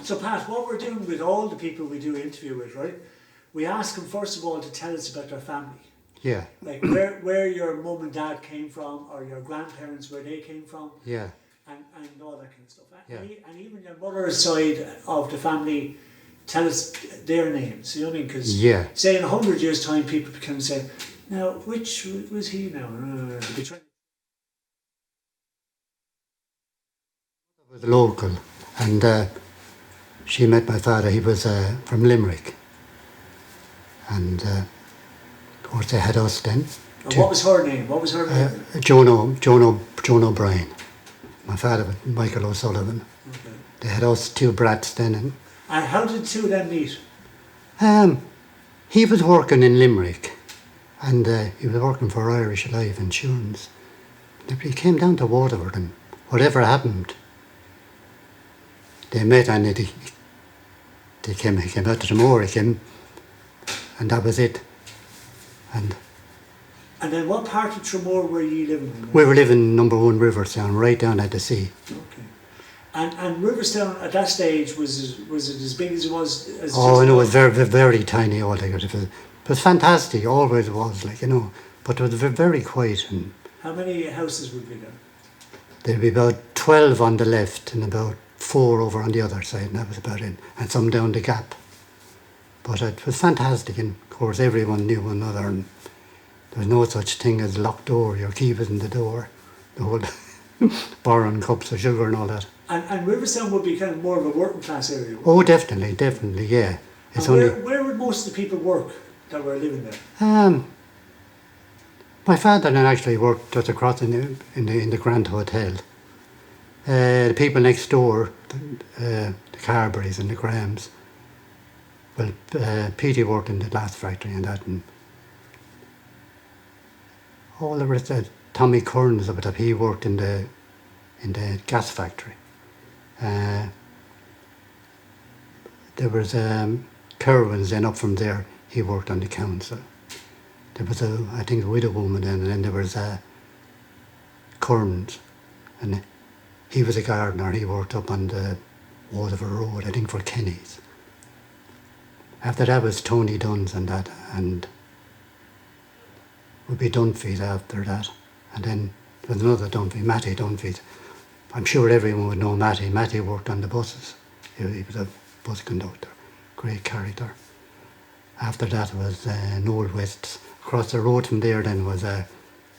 So Pat, what we're doing with all the people we do interview with, right? We ask them first of all to tell us about their family. Yeah. Like where your mum and dad came from, or your grandparents, where they came from. Yeah. And all that kind of stuff. Yeah. And even your mother's side of the family, tell us their names, you know what I mean? Because say in 100 years' time, people can say, now, which was he now? Was local, and she met my father. He was from Limerick, and of course they had us then. And what was her name? Joan O'Brien. My father was Michael O'Sullivan. Okay. They had us two brats then. And how did the two of them meet? He was working in Limerick, and he was working for Irish Life Insurance. He came down to Waterford, and whatever happened, they met, and he came out to Tramore, and that was it. And then what part of Tramore were you living in? We were living number 1 Riverstown, right down at the sea. Okay. And Riverstown at that stage, was it as big as it was? No, it was very, very tiny altogether. It was fantastic, always was, like, you know. But it was very quiet. And how many houses would be there? There'd be about 12 on the left and about 4 over on the other side, and that was about it. And some down the gap. But it was fantastic, and of course everyone knew one another. And there was no such thing as locked door. Your key was in the door. The whole borrowing cups of sugar and all that. And Riverstown would be kind of more of a working class area. Oh, definitely, yeah. It's where would most of the people work that were living there? My father then actually worked just across in the Grand Hotel. The people next door, the Carberries and the Grahams. Well, Petey worked in the glass factory and that, and all the rest. Tommy Kearns of it, he worked in the gas factory. There was Kerwins then up from there. He worked on the council. There was I think a widow woman then, and then there was Kearns, and he was a gardener. He worked up on the Waterford Road, I think, for Kenny's. After that was Tony Dunn's and that, and would be Dunphy's after that. And then there was another Dunphy, Matty Dunphy. I'm sure everyone would know Matty. Matty worked on the buses. He was a bus conductor, great character. After that was Noel West. Across the road from there then was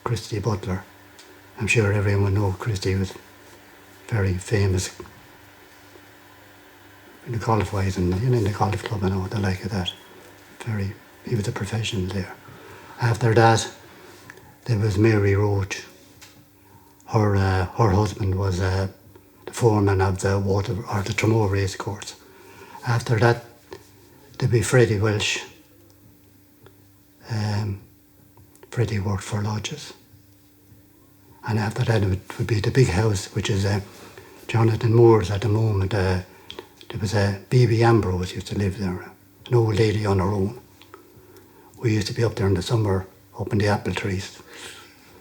Christy Butler. I'm sure everyone would know Christy was very famous in the golf wise, and in the golf club and all the like of that. He was a professional there. After that, there was Mary Roach. Her husband was the foreman of the Tramore race course. After that, there'd be Freddie Welsh. Freddie worked for lodges. And after that, it would be the big house, which is Jonathan Moore's at the moment. There was B.B. Ambrose used to live there, an old lady on her own. We used to be up there in the summer, up in the apple trees,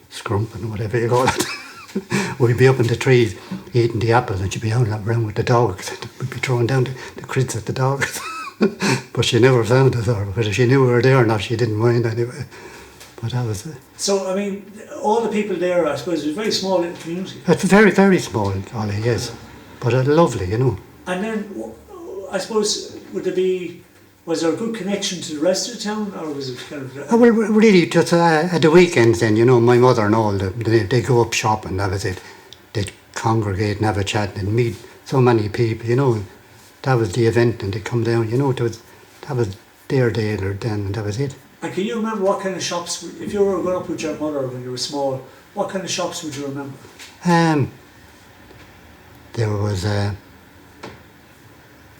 scrumping, whatever you call it. We'd be up in the trees eating the apples, and she'd be out around with the dogs. We'd be throwing down the crids at the dogs. But she never found us, or whether she knew we were there or not, she didn't mind anyway. But that was it. So, I mean, all the people there, I suppose, it was a very small little community. It's very, very small, Ollie, yes. But lovely, you know. And then, I suppose, was there a good connection to the rest of the town, or was it kind of... Well, really, just at the weekends then, you know, my mother and all, they go up shopping, that was it. They'd congregate and have a chat and meet so many people, you know. That was the event, and they'd come down, you know, that was their day then, and that was it. And can you remember what kind of shops, if you were growing up with your mother when you were small, what kind of shops would you remember? There was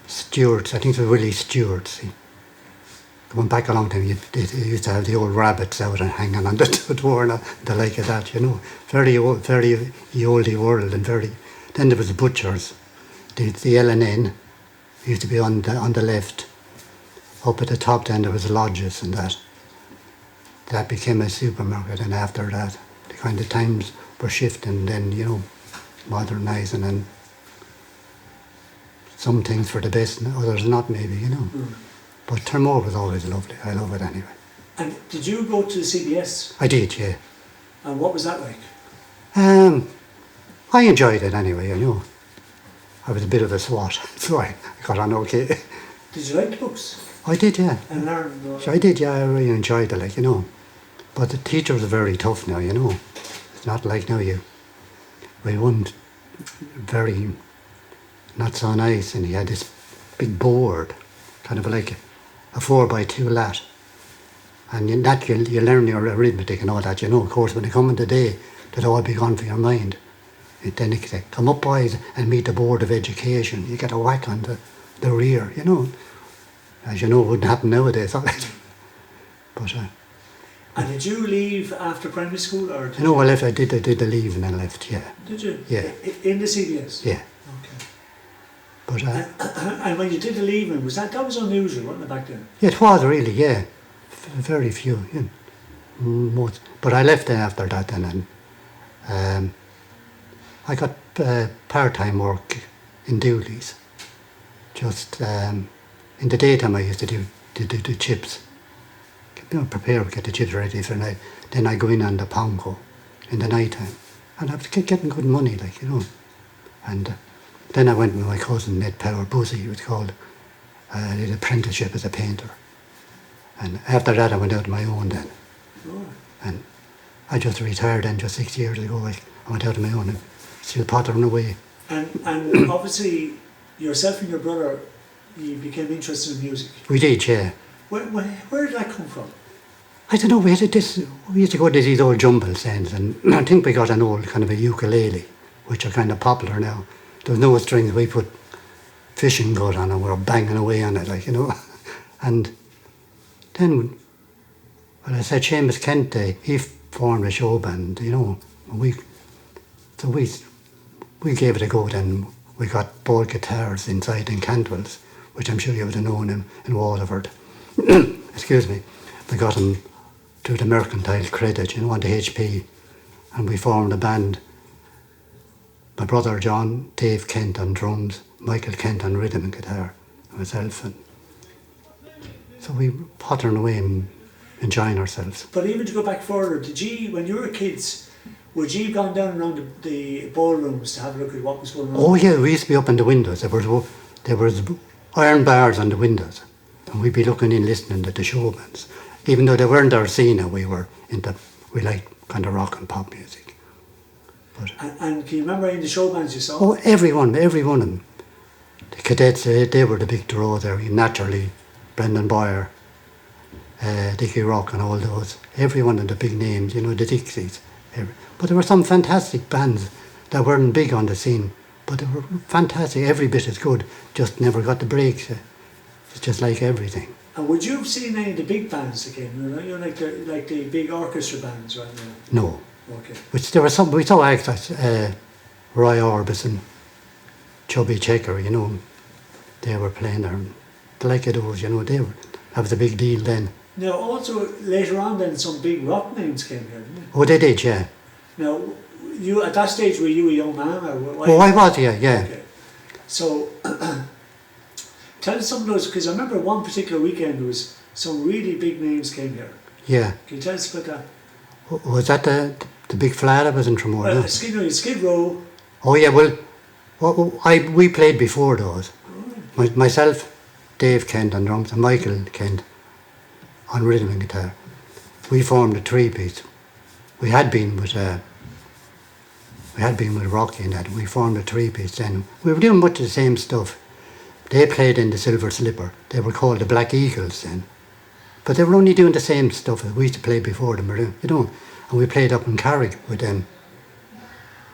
Stewart's, I think it was Willie Stewart's. Going back a long time, they used to have the old rabbits out and hanging on the door and the like of that, you know. Very old, very oldie world, and very... Then there was the butchers, the L&N used to be on the left. Up at the top then there was the lodges and that. That became a supermarket, and after that the kind of times were shifting then, you know, modernising, and some things for the best and others not maybe, you know. But Tramore was always lovely. I love it anyway. And did you go to the CBS? I did, yeah. And what was that like? I enjoyed it anyway, you know. I was a bit of a swot, so I got on okay. Did you like the books? I did, yeah. And learn? So I did, yeah. I really enjoyed it, like, you know. But the teachers are very tough now, you know. It's not like now we weren't very, not so nice, and he had this big board, kind of like a 4x2 lat. And in that you learn your arithmetic and all that, you know. Of course, when they come in the day, they'll all be gone for your mind. And then they say, come up boys and meet the Board of Education. You get a whack on the rear, you know. As you know, it wouldn't happen nowadays. But and did you leave after primary school, or? I know I left. I did the leave and I left. Yeah. Did you? Yeah. In the CBS. Yeah. Okay. But and when you did the leaving, that was unusual, wasn't it, back then? It was really, yeah. Very few, you know, most. But I left then after that, and I got part-time work in Dooley's. Just in the daytime, I used to do the chips. You know, get the chips ready for the night. Then I go in on the Pongo in the night time, and I was getting good money, like, you know. And then I went with my cousin Ned Power Buzzy, he was called. I did apprenticeship as a painter. And after that, I went out on my own then. Oh. And I just retired then, just 6 years ago. I went out on my own and still pottering away. And obviously, yourself and your brother, you became interested in music. We did, yeah. Where did that come from? I don't know, we used to go to these old jumble stands, and I think we got an old kind of a ukulele, which are kind of popular now. There was no strings, we put fishing gut on it, we were banging away on it, like, you know. And then, well, I said Seamus Kent, he formed a show band, you know. So we gave it a go then. We got both guitars inside in Cantwell's, which I'm sure you would have known in Waterford. Excuse me. We got him to the Mercantile Credit, you know, on the HP, and we formed a band. My brother John, Dave Kent on drums, Michael Kent on rhythm and guitar, and myself. And so we pottering away and enjoying ourselves. But even to go back further, when you were kids, would you have gone down around the ballrooms to have a look at what was going on? Oh yeah, we used to be up in the windows. There was iron bars on the windows, and we'd be looking in, listening to the show bands. Even though they weren't our scene, we liked kind of rock and pop music. But and can you remember any of the show bands you saw? Oh, every one of them. The Cadets, they were the big draw there. Naturally, Brendan Boyer, Dickie Rock and all those. Every one of the big names, you know, the Dixies. But there were some fantastic bands that weren't big on the scene, but they were fantastic, every bit as good, just never got the breaks. It's just like everything. And would you have seen any of the big bands that came? You know, like the big orchestra bands right now? No. Okay. Which there were some, we saw acts like Roy Orbison, Chubby Checker, you know, they were playing there. The like of those, you know, that was a big deal then. Now, also later on, then some big rock names came here, didn't they? Oh, they did, yeah. Now, you at that stage were you a young man, or what? Oh, I was, yeah. Okay. So, tell us some of those, because I remember one particular weekend there was some really big names came here. Yeah. Can you tell us about that? Was that the big flat that was in Tramore? Well, no? Skid Row. Oh yeah, we played before those. Myself, Dave Kent on drums, and Michael Kent on rhythm and guitar. We formed a three-piece. We had been with Rocky and that. We formed a three-piece then. We were doing much of the same stuff. They played in the Silver Slipper. They were called the Black Eagles then. But they were only doing the same stuff that we used to play before them, you know. And we played up in Carrick with them.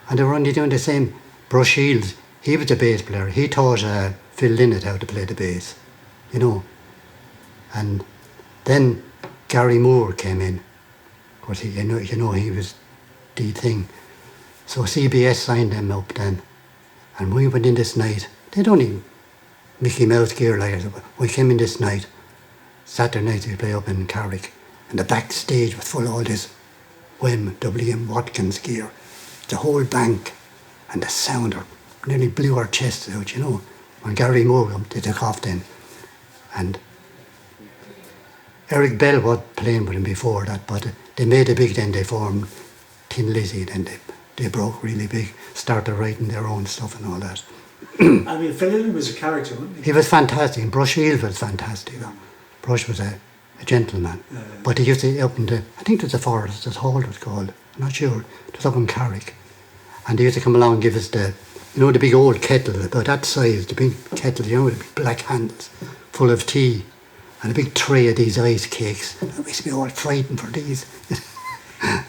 And they were only doing the same. Brush Shields, he was the bass player. He taught Phil Lynott how to play the bass, you know. And then Gary Moore came in. Of course, you know he was the thing. So CBS signed them up then. And we went in this night. They'd only Mickey Mouse gear like it. We came in this night. Saturday night we play up in Carrick. And the backstage was full of all this W.M. Watkins gear. The whole bank. And the sound nearly blew our chests out, you know. when Gary Moore, they took off then. And Eric Bell was playing with him before that, but they made it big then. They formed Tin Lizzy, then they broke really big, started writing their own stuff and all that. I mean, Phil Lynn was a character, wasn't he? He was fantastic, and Brush Shields was fantastic. Brush was a gentleman. But he used to up in the, I think it was the Forest, the Hall it was called, I'm not sure. It was up in Carrick. And they used to come along and give us the big old kettle, about that size, the big kettle, with the big black handles, full of tea, and a big tray of these ice cakes. We used to be all frightened for these.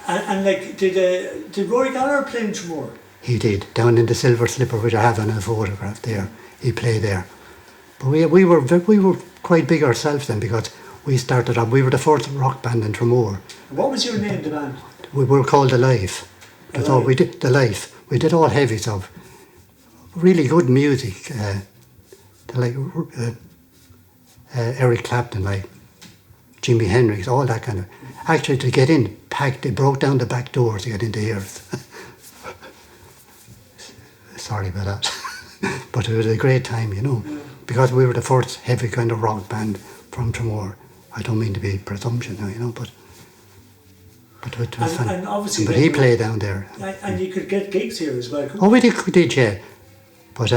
and like, did Rory Gallagher play in Tramore? He did, down in the Silver Slipper, which I have in a photograph there. He played there. But we were quite big ourselves then, because we started up. We were the first rock band in Tramore. What was your name, the band? We were called The Life. That's all we did. The Life. We did all heavies of really good music. Like Eric Clapton, like Jimi Hendrix, all that kind of. Actually, to get in, they broke down the back doors to get into here. Sorry about that. But it was a great time, because we were the first heavy kind of rock band from Tramore. I don't mean to be presumptuous now, but it was fun. And obviously, but he played down there. And you could get gigs here as well. Oh, we did, yeah. But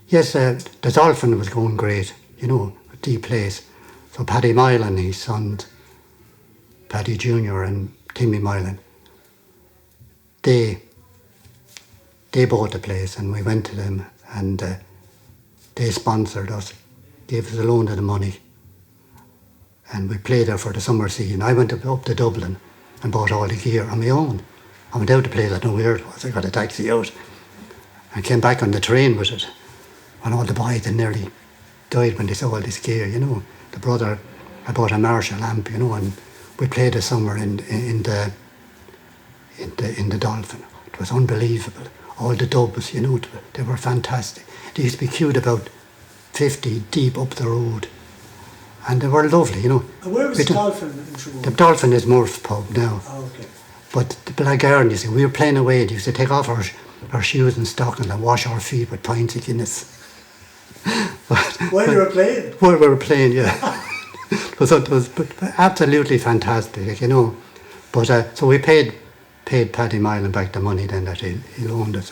yes, the Dolphin was going great, with the place. So Paddy Mylan, his sons, Paddy Jr. and Timmy Mylan, they bought the place, and we went to them, and they sponsored us, gave us a loan of the money, and we played there for the summer season. I went up to Dublin and bought all the gear on my own. I went out to play that, I know where it was. I got a taxi out and came back on the train with it. And all the boys had nearly died when they saw all this gear, The brother, I bought a Marshall amp, and we played the summer in the Dolphin. It was unbelievable. All the dubs, they were fantastic. They used to be queued about 50 deep up the road. And they were lovely, And where was the Dolphin in Tramore? The Dolphin is Murph's pub now. Oh, okay. But the Black Garden, we were playing away, and used to take off our shoes and stockings and wash our feet with pints of Guinness. While you were playing? While we were playing, yeah. it was absolutely fantastic, But so we paid Paddy Mylan back the money then that he loaned us.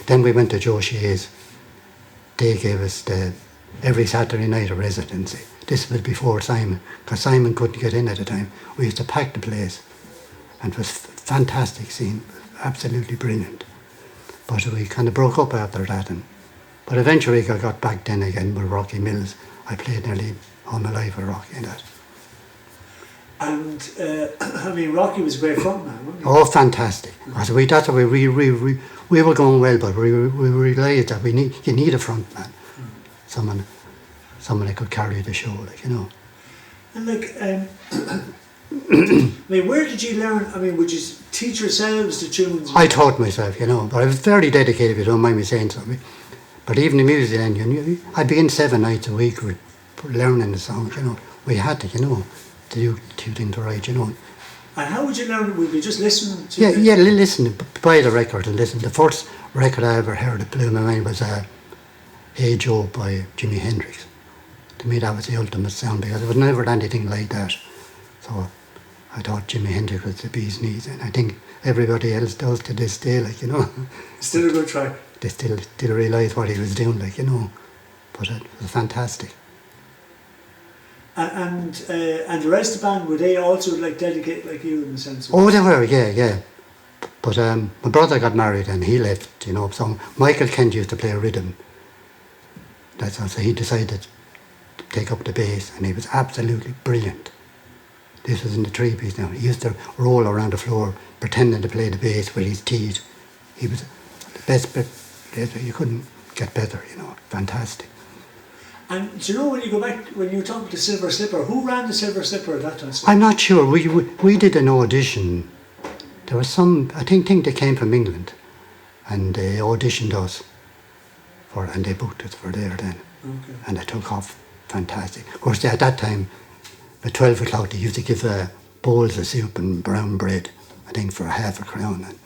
Then we went to Joe Shea's. They gave us every Saturday night a residency. This was before Simon, because Simon couldn't get in at the time. We used to pack the place, and it was fantastic scene, absolutely brilliant. But we kind of broke up after that, but eventually I got back then again with Rocky Mills. I played nearly all my life with Rocky and that. And Rocky was a great frontman, wasn't he? Oh, fantastic! Mm-hmm. That's what we were going well, but we realised that you need a frontman, someone that could carry the show, And where did you learn? Would you teach yourselves the tunes? I taught myself, but I was very dedicated, if you don't mind me saying so. But even the music then, I'd be in 7 nights a week learning the songs, We had to, to do things right, And how would you learn? Would you just listen to Yeah, listen, buy the record and listen. The first record I ever heard that blew my mind was Hey Joe by Jimi Hendrix. To me that was the ultimate sound, because there was never anything like that. So I thought Jimi Hendrix was the bee's knees, and I think everybody else does to this day, Still a good track. They still realise what he was doing, But it was fantastic. And the rest of the band, were they also dedicate like you in the sense of? Oh, they were, yeah. But my brother got married and he left, So Michael Kent used to play rhythm. That's how, so he decided to take up the bass, and he was absolutely brilliant. This was in the 3-piece now. He used to roll around the floor pretending to play the bass with his teeth. He was the best bit. You couldn't get better, fantastic. And do you know, when you go back, when you were talking to Silver Slipper, who ran the Silver Slipper at that time? I'm not sure. We did an audition. There was I think they came from England, and they auditioned us and they booked us for there then. Okay. And it took off fantastic. Of course, at that time, at 12 o'clock, they used to give bowls of soup and brown bread, I think, for half a crown. And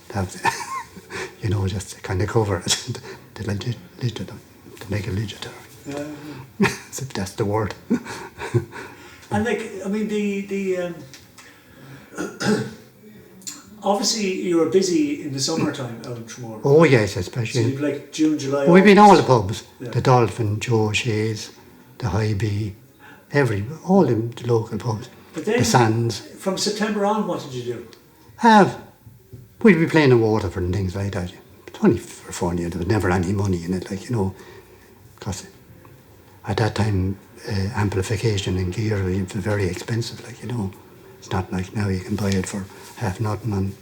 that was, just to kind of cover it, the negligatory. If that's the word. And like, I mean, obviously you were busy in the summertime out in Tramore. Oh yes, especially. So you'd like June, July. We've been all the pubs, yeah. the Dolphin, Joe Shea's, the High B, all the local pubs. But then, the Sands. From September on, what did you do? We'd be playing in Waterford and things like that. It's only for fun, there was never any money in it, because at that time amplification and gear was very expensive, It's not like now you can buy it for half nothing on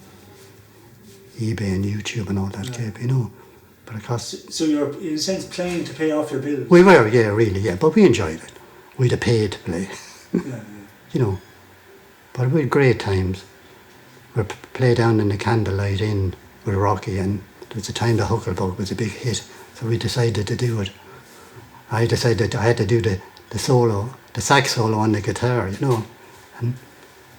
eBay and YouTube and all that crap, But it costs. So you're, in a sense, playing to pay off your bills? We were, really, but we enjoyed it. We'd have paid to play. But we had great times. We played down in the Candlelight Inn with Rocky, and there was a time the Huckleberg was a big hit, so we decided to do it. I decided I had to do the solo, the sax solo on the guitar, and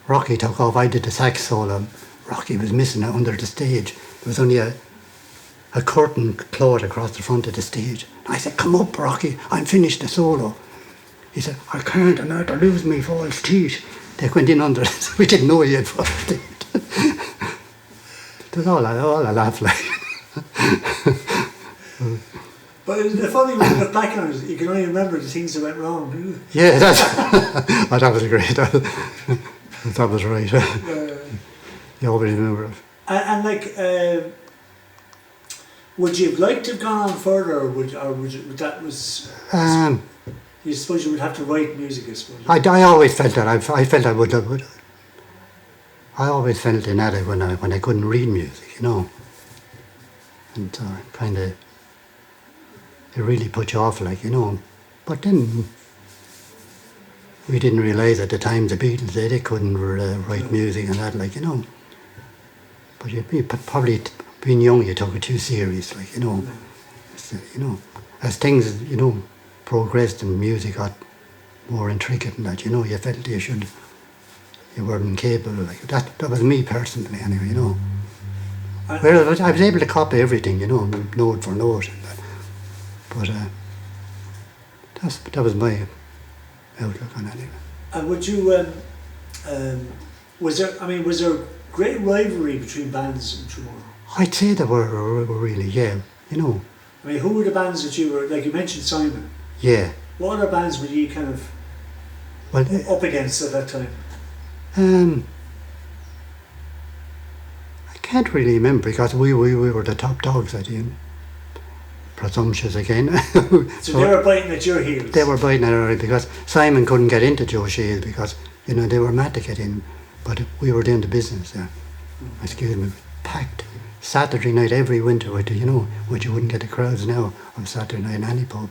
Rocky took off. I did the sax solo. Rocky was missing it under the stage. There was only a curtain cloth across the front of the stage. I said, "Come up, Rocky, I'm finished the solo." He said, "I can't, I'm not to lose me false teeth." They went in under it. We didn't know he had false teeth. It was all a laugh like. But the funny when you look back on it, you can only remember the things that went wrong. Yeah, that was great. That was right. You always remember it. And would you have liked to have gone on further, or would that was? You suppose you would have to write music, I suppose. I always felt that. I felt I would. I always felt in that when I couldn't read music, and kind of it really put you off, But then we didn't realise at the time the Beatles they couldn't write music and that, But you probably being young, you took it too serious, As things, progressed and music got more intricate and that, you felt you weren't capable that. That was me personally, anyway, Whereas I was able to copy everything, note for note. But that was my outlook on it, anyway. And would you? Was there great rivalry between bands in Tramore? I'd say there were really, yeah. I mean, who were the bands that you were, like you mentioned Simon? Yeah. What other bands were you kind of up against at that time? I can't really remember because we were the top dogs, I think. Presumptuous again. So they were biting at your heels? They were biting at our heels because Simon couldn't get into Joe Shea's because, they were mad to get in, but we were doing the business there. Excuse me, packed. Saturday night every winter, which you wouldn't get the crowds now on Saturday night in any pub,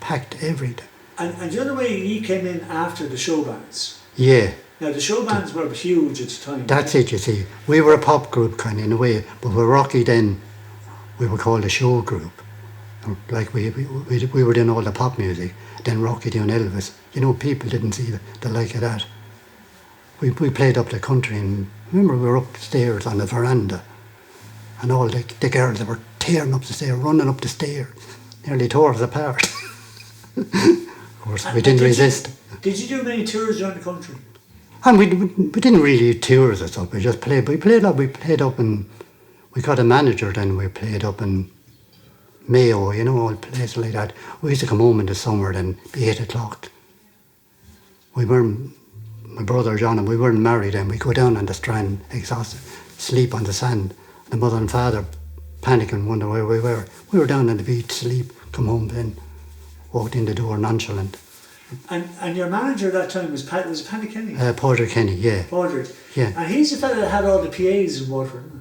packed every day. And the other way you came in after the show bands. Yeah. Now the show bands were huge at the time. That's it, you see. We were a pop group kind of in a way, but with Rocky then, we were called a show group. Like we were doing all the pop music, then Rocky doing Elvis. People didn't see the like of that. We played up the country, and remember we were upstairs on the veranda, and all the girls that were tearing up the stairs, running up the stairs, nearly tore us apart. Of course, we didn't resist. Did you do many tours around the country? And we didn't really do tours or stuff. We just played. We played up in. We got a manager then. We played up in Mayo, all places like that. We used to come home in the summer then, be 8 o'clock. We weren't. My brother John and we weren't married then. We go down on the strand, exhausted, sleep on the sand. The mother and father panicking, wonder where we were. We were down on the beach, sleep, come home then, walked in the door nonchalant. And your manager at that time was it Paddy Kenny? Porter Kenny, yeah. Porter. Yeah. And he's the fella that had all the PAs in Waterford.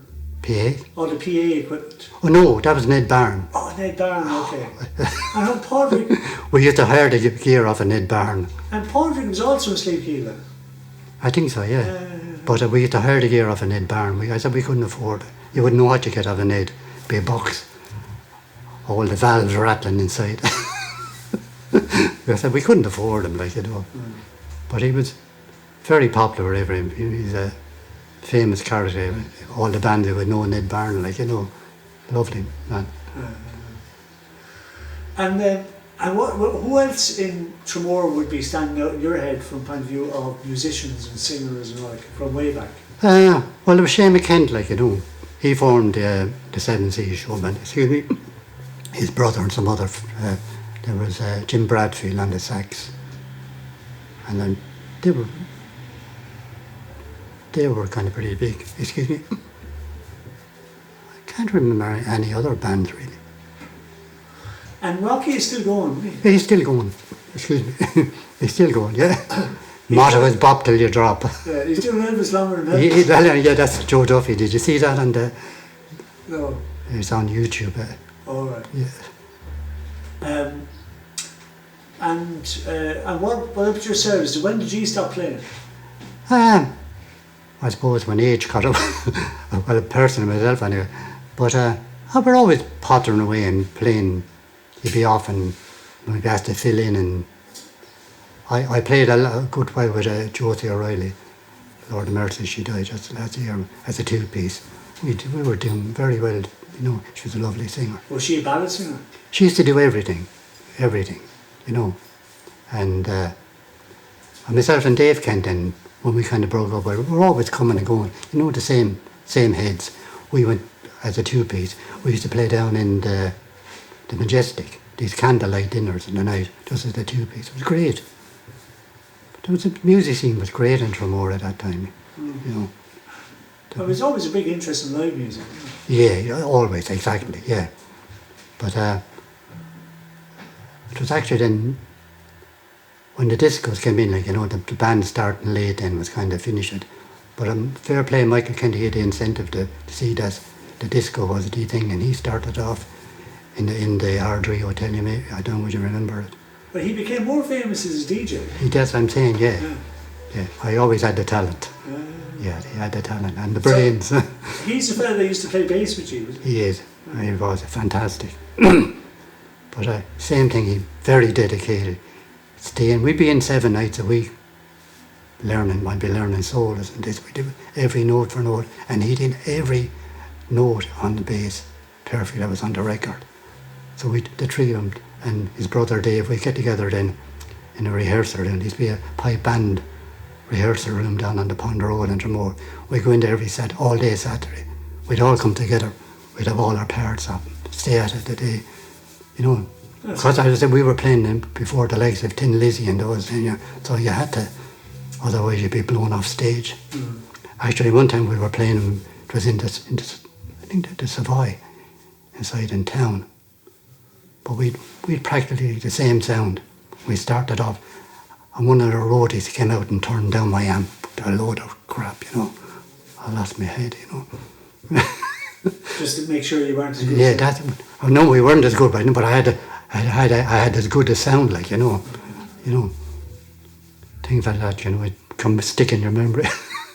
PA? All the PA equipment. Oh no, that was Ned Barn. Oh, Ned Barn, okay. And Padraig. We used to hire the gear off of Ned Barn. And Padraig was also a Sleep Healer. I think so, yeah. But we used to hire the gear off of Ned Barn. I said we couldn't afford it. You wouldn't know what you get off of Ned. Be a box. All the valves rattling inside. I said we couldn't afford him, But he was very popular over him. He's a famous character. All the bands would know Ned Barn, lovely man. And who else in Tramore would be standing out in your head from point of view of musicians and singers and like from way back? Well, there was Shane McKent, like, you know. He formed the Seven Seas Showman. Excuse me. His brother and some other. There was Jim Bradfield on the sax. And then they were kind of pretty big. Excuse me. I can't remember any other bands really. And Rocky is still going, isn't he? He's still going. Excuse me. He's still going, yeah. Motto is bop till you drop. Yeah, he's doing Elvis longer than Elvis. Yeah, that's Joe Duffy. Did you see that on the... No. It's on YouTube. All right. Yeah. And what about yourselves? When did you stop playing? I suppose when age caught up. Well, personally myself anyway. But we're always pottering away and playing. You'd be off and we'd be asked to fill in, and I played a good while with Josie O'Reilly. Lord of Mercy, she died just last year as a two-piece. We were doing very well, you know. She was a lovely singer. Was she a ballad singer? She used to do everything, you know. And myself and Dave Kenton, when we kind of broke up, we were always coming and going, you know, the same heads. We went as a two-piece. We used to play down in the Majestic, these candlelight dinners in the night, just as a two-piece. It was great. The music scene was great in Tramore at that time, you know. There was always a big interest in live music. Yeah, always, exactly, yeah. But it was actually then, when the discos came in, like, you know, the band starting late then was kind of finished. But fair play, Michael Kennedy had the incentive to see that the disco was the thing, and he started off in the Ardrey Hotel. I don't know, would you remember it? But he became more famous as a DJ. That's what I'm saying, yeah. I always had the talent. Yeah, he had the talent and the brains. So, he's the fella that used to play bass with you, wasn't he? He is. He was fantastic. But same thing, he very dedicated. We'd be in 7 nights a week learning. I'd be learning solos and this. We did every note for note, and he did every note on the bass perfect. That was on the record. So the three of them and his brother Dave, we'd get together then in a rehearsal, and there'd be a pipe band rehearsal room down on the Pond Road in Tramore. We'd go in there all day Saturday. We'd all come together. We'd have all our parts up, stay at it the day, you know. Because I said we were playing them before the likes of Tin Lizzy and those, so you had to, otherwise you'd be blown off stage. Actually, one time we were playing them, it was in this, I think the Savoy, inside in town. But we'd practically the same sound. We started off, and one of the roadies came out and turned down my amp, a load of crap, you know. I lost my head, you know. Just to make sure you weren't as good. Yeah, no, we weren't as good, but I had as good a sound, like, you know, things like that, you know, it come stick in your memory.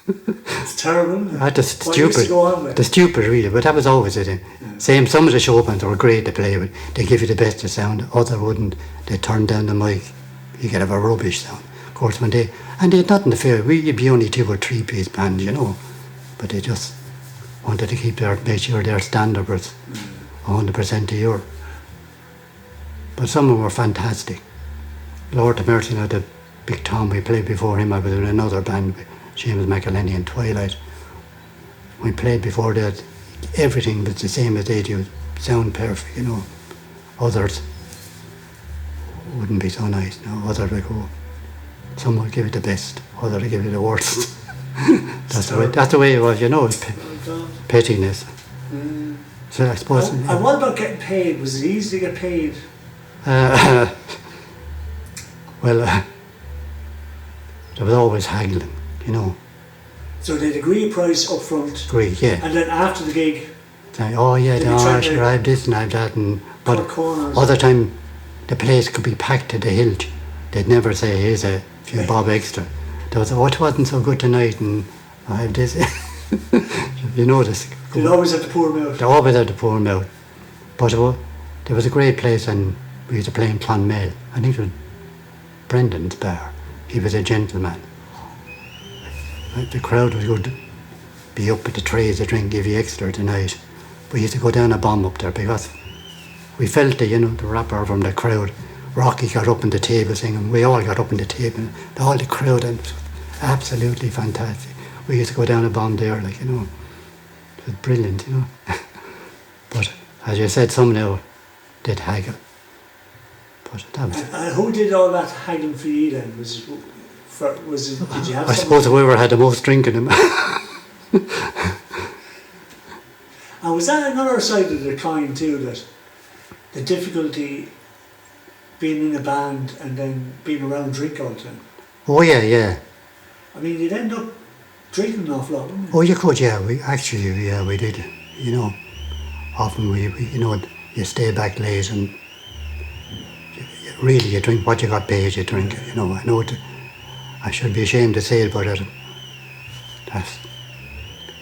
It's terrible. The stupid really, but that was always it. Same, some of the Chopins were great to play with. They give you the best of sound. Others wouldn't. They turn down the mic. You could have a rubbish sound. Of course, they had nothing to fear. We'd be only 2 or 3 piece bands, you know, but they just wanted to make sure their standard was 100% to yours. But some of them were fantastic. Lord of Mercy had the Big Tom. We played before him. I was in another band with Seamus McElhenney and Twilight. We played before that. Everything was the same as they do. Sound perfect, you know. Others wouldn't be so nice. No, others would go. Some would give it the best. Others would give it the worst. That's the way it was, you know. Pettiness. So I suppose. And what about getting paid? Was it easy to get paid? Well, there was always haggling, you know. So they'd agree a price up front. Agree, yeah. And then after the gig. Oh yeah, sure, I have this and I have that, but other time the place could be packed to the hilt. They'd never say, here's a few bob extra. They would say, oh, it wasn't so good tonight, and I have this. You know this. They'd always have to pour them out. They always had to pour them out. But there was a great place, and we used to play in Clonmel. I think it was Brendan's bar. He was a gentleman. The crowd was good. Be up with the trays of drink, give you extra tonight. We used to go down a bomb up there because we felt the, the rapper from the crowd. Rocky got up on the table singing, we all got up on the table, all the crowd, and it was absolutely fantastic. We used to go down a bomb there, like, it was brilliant, But as you said, some now did haggle. But that was it. And who did all that haggling for you then? Did you have I suppose whoever had the most drink in him. And was that another side of the coin too, that the difficulty being in a band and then being around drink all the time? Oh yeah. I mean, you'd end up drinking an awful lot, wouldn't you? Oh, you could, yeah. We did. Often we you stay back late and really you drink what you got paid. You drink. I know it. I should be ashamed to say it, but it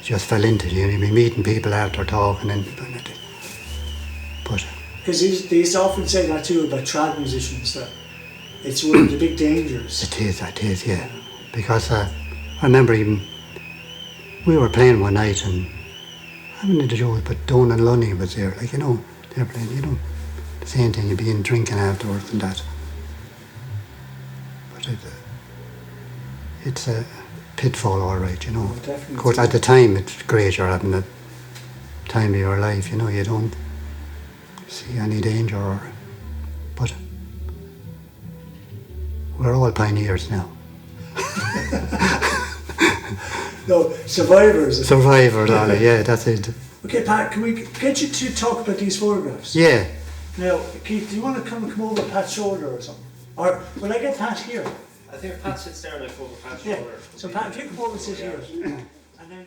just fell into it. You'd be meeting people after talking but. Because they used to often say that too about trad musicians, that it's one of the big dangers. It is, yeah. Because I remember even we were playing one night and I haven't to do it, but Don and Lunny was there, like, they were playing, the same thing, you'd be in drinking afterwards and that. But it's a pitfall, all right, Oh, definitely. Of course, at the time, it's great, you're having the time of your life, you don't see any danger, but we're all pioneers now. No, survivors. Survivors, yeah, that's it. Okay, Pat, can we get you to talk about these photographs? Yeah. Now, Keith, do you want to come over Pat's shoulder or something? Or will I get Pat here? I think Pat sits there and I go over Pat's Yeah. shoulder. So Pat, if you come over and sit here. And then